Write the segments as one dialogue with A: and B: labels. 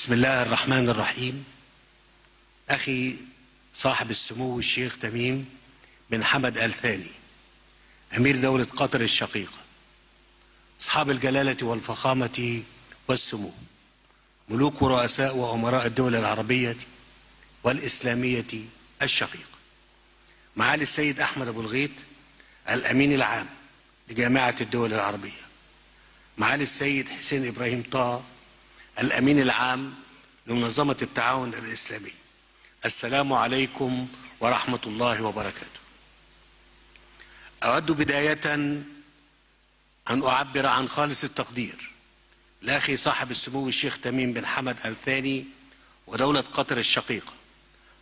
A: بسم الله الرحمن الرحيم. أخي صاحب السمو الشيخ تميم بن حمد آل ثاني أمير دولة قطر الشقيقة، أصحاب الجلالة والفخامة والسمو، ملوك ورؤساء وأمراء الدول العربية والإسلامية الشقيقة، معالي السيد أحمد أبو الغيط الأمين العام لجامعة الدول العربية، معالي السيد حسين إبراهيم طه الأمين العام لمنظمة التعاون الإسلامي. السلام عليكم ورحمة الله وبركاته. أود بداية أن أعبر عن خالص التقدير لأخي صاحب السمو الشيخ تميم بن حمد آل ثاني ودولة قطر الشقيقة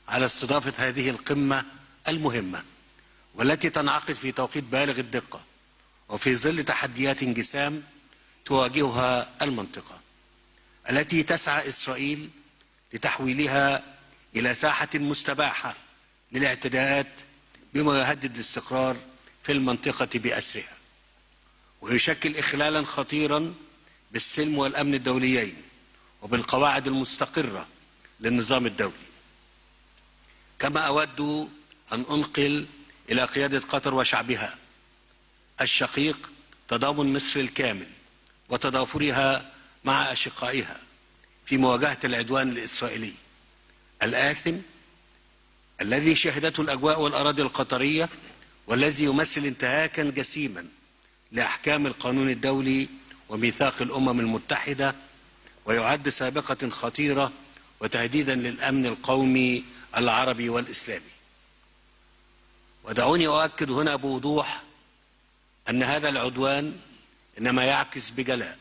A: على استضافة هذه القمة المهمة، والتي تنعقد في توقيت بالغ الدقة وفي ظل تحديات جسام تواجهها المنطقة، التي تسعى إسرائيل لتحويلها إلى ساحة مستباحة للاعتداءات بما يهدد الاستقرار في المنطقة بأسرها، ويشكل إخلالا خطيرا بالسلم والأمن الدوليين وبالقواعد المستقرة للنظام الدولي. كما أود أن أنقل إلى قيادة قطر وشعبها الشقيق تضامن مصر الكامل وتضافرها مع أشقائها في مواجهة العدوان الإسرائيلي الآثم الذي شهدته الأجواء والأراضي القطرية، والذي يمثل انتهاكا جسيما لأحكام القانون الدولي وميثاق الأمم المتحدة، ويعد سابقة خطيرة وتهديدا للأمن القومي العربي والإسلامي. ودعوني أؤكد هنا بوضوح أن هذا العدوان إنما يعكس بجلاء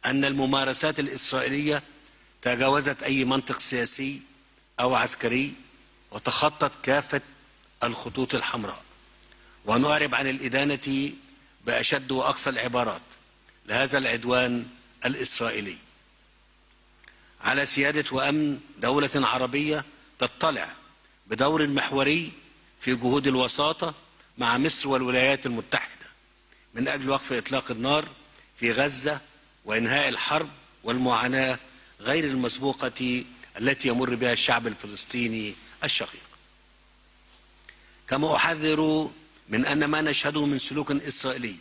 A: أن الممارسات الإسرائيلية تجاوزت أي منطق سياسي أو عسكري وتخطت كافة الخطوط الحمراء، وأن أعرب عن الإدانة بأشد وأقصى العبارات لهذا العدوان الإسرائيلي على سيادة وأمن دولة عربية تطلع بدور محوري في جهود الوساطة مع مصر والولايات المتحدة من أجل وقف إطلاق النار في غزة وإنهاء الحرب والمعاناة غير المسبوقة التي يمر بها الشعب الفلسطيني الشقيق. كما أحذر من أن ما نشهده من سلوك إسرائيلي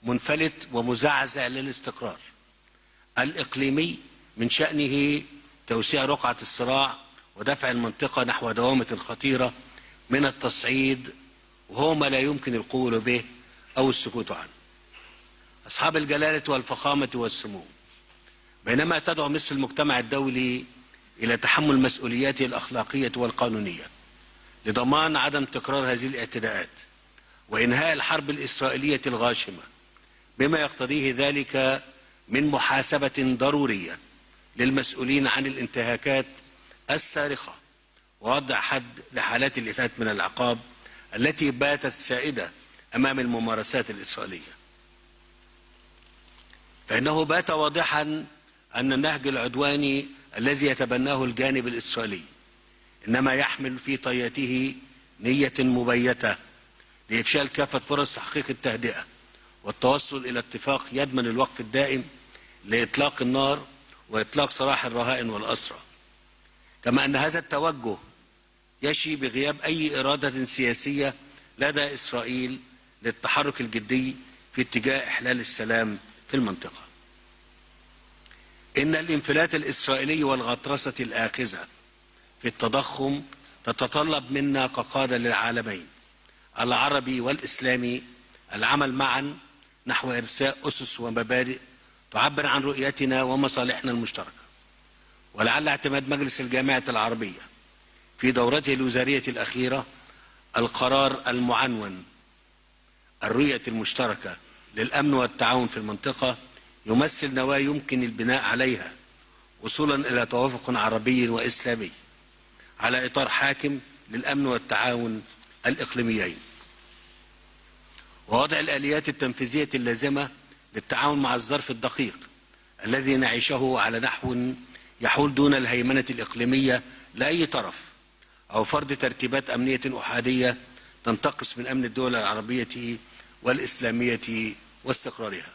A: منفلت ومزعزع للاستقرار الإقليمي من شأنه توسيع رقعة الصراع ودفع المنطقة نحو دوامة خطيرة من التصعيد، وهو ما لا يمكن القول به أو السكوت عنه. أصحاب الجلالة والفخامة والسمو، بينما تدعو مصر المجتمع الدولي إلى تحمل مسؤولياته الأخلاقية والقانونية لضمان عدم تكرار هذه الاعتداءات وإنهاء الحرب الإسرائيلية الغاشمة بما يقتضيه ذلك من محاسبة ضرورية للمسؤولين عن الانتهاكات الصارخة ووضع حد لحالات الإفات من العقاب التي باتت سائدة أمام الممارسات الإسرائيلية، فإنه بات واضحا أن النهج العدواني الذي يتبناه الجانب الإسرائيلي إنما يحمل في طياته نية مبيتة لإفشال كافة فرص تحقيق التهدئة والتوصل إلى اتفاق يضمن الوقف الدائم لإطلاق النار وإطلاق سراح الرهائن والأسرى، كما أن هذا التوجه يشي بغياب أي إرادة سياسية لدى إسرائيل للتحرك الجدي في اتجاه إحلال السلام في المنطقة. إن الانفلات الإسرائيلي والغطرسة الآخذة في التضخم تتطلب منا كقادة للعالمين العربي والإسلامي العمل معا نحو إرساء أسس ومبادئ تعبر عن رؤيتنا ومصالحنا المشتركة، ولعل اعتماد مجلس الجامعة العربية في دورته الوزارية الأخيرة القرار المعنون الرؤية المشتركة للأمن والتعاون في المنطقة يمثل نواة يمكن البناء عليها وصولا إلى توافق عربي وإسلامي على إطار حاكم للأمن والتعاون الإقليميين، ووضع الآليات التنفيذية اللازمة للتعاون مع الظرف الدقيق الذي نعيشه على نحو يحول دون الهيمنة الإقليمية لأي طرف أو فرض ترتيبات أمنية أحادية تنتقص من أمن الدول العربية والإسلامية واستقرارها.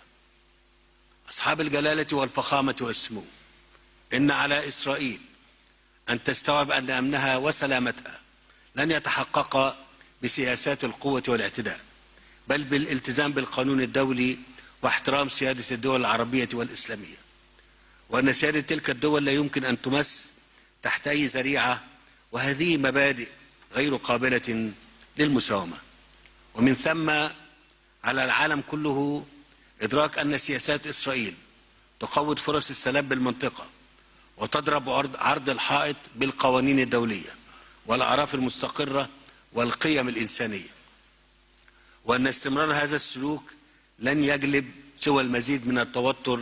A: أصحاب الجلالة والفخامة والسمو، إن على إسرائيل أن تستوعب أن أمنها وسلامتها لن يتحقق بسياسات القوة والاعتداء، بل بالالتزام بالقانون الدولي واحترام سيادة الدول العربية والإسلامية، وأن سيادة تلك الدول لا يمكن أن تمس تحت أي ذريعة، وهذه مبادئ غير قابلة للمساومة. ومن ثم على العالم كله إدراك أن سياسات إسرائيل تقوض فرص السلام بالمنطقة وتضرب عرض الحائط بالقوانين الدولية والأعراف المستقرة والقيم الإنسانية، وأن استمرار هذا السلوك لن يجلب سوى المزيد من التوتر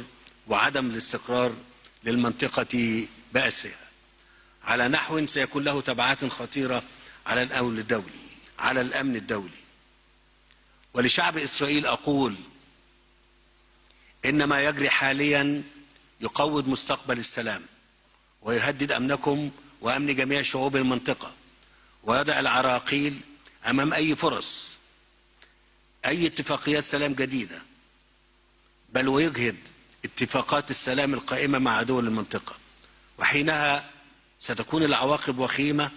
A: وعدم الاستقرار للمنطقة بأسرها، على نحو سيكون له تبعات خطيرة على الأمن الدولي. ولشعب إسرائيل أقول إن ما يجري حاليا يقوض مستقبل السلام ويهدد أمنكم وأمن جميع شعوب المنطقة، ويضع العراقيل أمام أي فرص أي اتفاقيات سلام جديدة، بل ويجهد اتفاقات السلام القائمة مع دول المنطقة، وحينها ستكون العواقب وخيمة،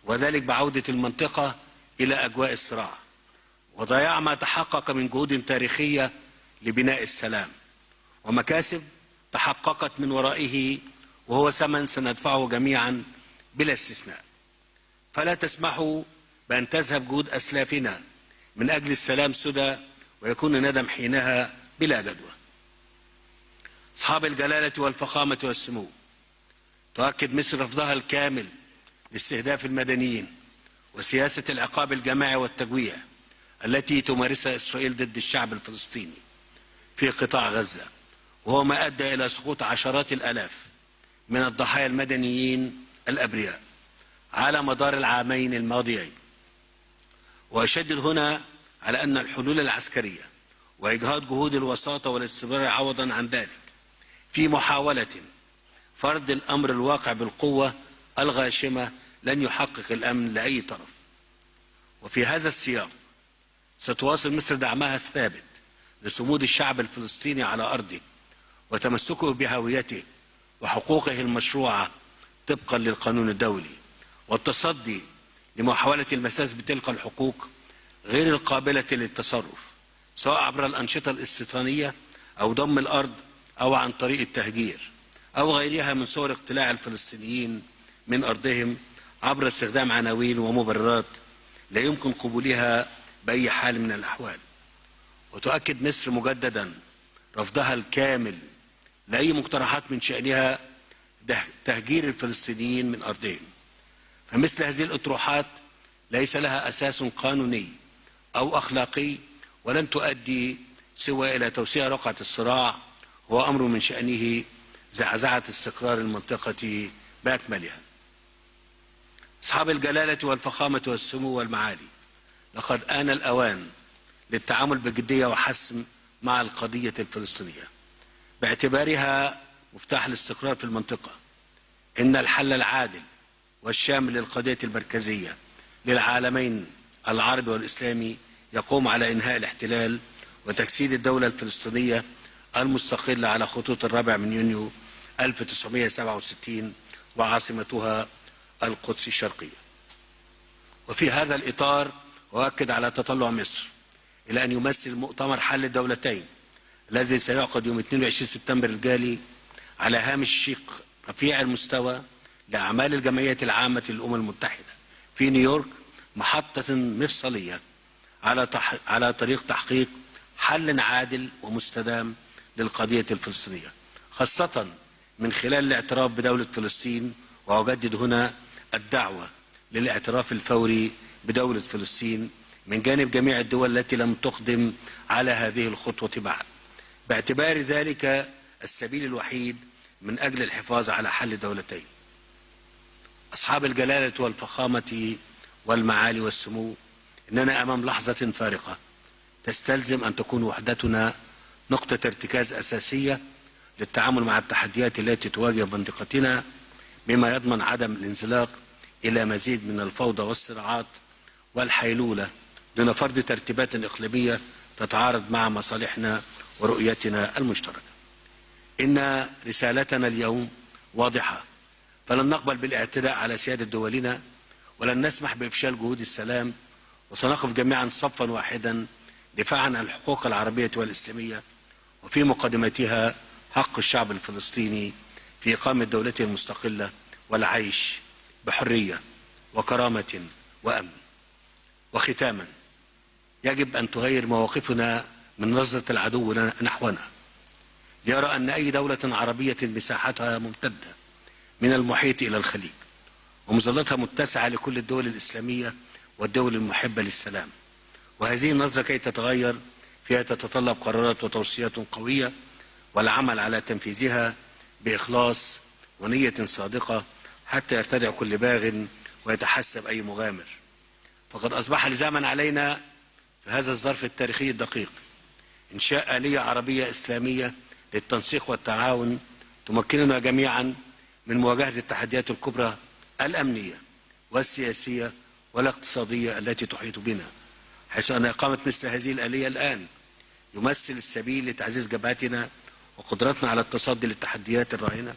A: وذلك بعودة المنطقة إلى أجواء الصراع وضياع ما تحقق من جهود تاريخية لبناء السلام ومكاسب تحققت من ورائه، وهو ثمن سندفعه جميعا بلا استثناء. فلا تسمحوا بأن تذهب جهود أسلافنا من أجل السلام سدى ويكون الندم حينها بلا جدوى. أصحاب الجلالة والفخامة والسمو، تؤكد مصر رفضها الكامل لاستهداف المدنيين وسياسة العقاب الجماعي والتجويع التي تمارسها إسرائيل ضد الشعب الفلسطيني في قطاع غزة، وهو ما أدى إلى سقوط عشرات الآلاف من الضحايا المدنيين الأبرياء على مدار العامين الماضيين. وأشدد هنا على أن الحلول العسكرية وإجهاض جهود الوساطة والاستمرار عوضا عن ذلك في محاولة فرض الأمر الواقع بالقوة الغاشمة لن يحقق الأمن لأي طرف. وفي هذا السياق ستواصل مصر دعمها الثابت لصمود الشعب الفلسطيني على أرضه وتمسكه بهويته وحقوقه المشروعة طبقا للقانون الدولي، والتصدي لمحاولة المساس بتلك الحقوق غير القابلة للتصرف، سواء عبر الأنشطة الاستيطانية أو ضم الأرض أو عن طريق التهجير أو غيرها من صور اقتلاع الفلسطينيين من أرضهم عبر استخدام عناوين ومبررات لا يمكن قبولها بأي حال من الأحوال. وتؤكد مصر مجددا رفضها الكامل لأي مقترحات من شأنها تهجير الفلسطينيين من أرضهم، فمثل هذه الأطروحات ليس لها أساس قانوني أو أخلاقي ولن تؤدي سوى إلى توسيع رقعة الصراع، هو أمر من شأنه زعزعة استقرار المنطقة بأكملها. أصحاب الجلالة والفخامة والسمو والمعالي، لقد آن الأوان للتعامل بجدية وحسم مع القضية الفلسطينية باعتبارها مفتاح الاستقرار في المنطقة. إن الحل العادل والشامل للقضية المركزية للعالمين العربي والإسلامي يقوم على إنهاء الاحتلال وتجسيد الدولة الفلسطينية المستقلة على خطوط 4 يونيو 1967 وعاصمتها القدس الشرقية. وفي هذا الإطار أؤكد على تطلع مصر إلى أن يمثل مؤتمر حل الدولتين الذي سيعقد يوم 22 سبتمبر الجاري على هامش الشيق رفيع المستوى لأعمال الجمعية العامة للأمم المتحدة في نيويورك محطة مفصلية على طريق تحقيق حل عادل ومستدام للقضية الفلسطينية، خاصة من خلال الاعتراف بدولة فلسطين. وأجدد هنا الدعوة للاعتراف الفوري بدولة فلسطين من جانب جميع الدول التي لم تقدم على هذه الخطوة بعد، باعتبار ذلك السبيل الوحيد من أجل الحفاظ على حل دولتين. أصحاب الجلالة والفخامة والمعالي والسمو، إننا أمام لحظة فارقة تستلزم أن تكون وحدتنا نقطة ارتكاز أساسية للتعامل مع التحديات التي تواجه منطقتنا، بما يضمن عدم الانزلاق إلى مزيد من الفوضى والصراعات والحيلولة دون فرض ترتيبات إقليمية تتعارض مع مصالحنا ورؤيتنا المشتركة. إن رسالتنا اليوم واضحة، فلن نقبل بالاعتداء على سيادة دولنا، ولن نسمح بإفشال جهود السلام، وسنقف جميعا صفا واحدا دفاعا عن الحقوق العربية والإسلامية، وفي مقدمتها حق الشعب الفلسطيني في إقامة دولته المستقلة والعيش بحرية وكرامة وأمن. وختاما، يجب أن تغير مواقفنا من نظرة العدو نحونا، ليرى أن أي دولة عربية مساحتها ممتدة من المحيط إلى الخليج، ومظلتها متسعة لكل الدول الإسلامية والدول المحبة للسلام، وهذه النظرة كي تتغير فيها تتطلب قرارات وتوصيات قوية، والعمل على تنفيذها بإخلاص ونية صادقة حتى يرتدع كل باغ ويتحسب أي مغامر. فقد أصبح لزاما علينا في هذا الظرف التاريخي الدقيق إنشاء آلية عربية إسلامية للتنسيق والتعاون تمكننا جميعا من مواجهة التحديات الكبرى الأمنية والسياسية والاقتصادية التي تحيط بنا، حيث أن إقامة مثل هذه الآلية الآن يمثل السبيل لتعزيز جبهتنا وقدرتنا على التصدي للتحديات الراهنة،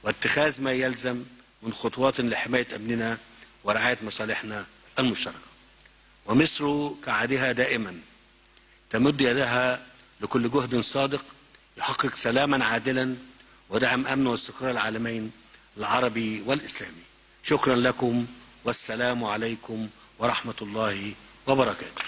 A: واتخاذ ما يلزم من خطوات لحماية أمننا ورعاية مصالحنا المشتركة. ومصر كعادها دائما تمد يدها لكل جهد صادق يحقق سلاما عادلا ودعم أمن واستقرار العالمين العربي والإسلامي. شكرا لكم، والسلام عليكم ورحمة الله وبركاته.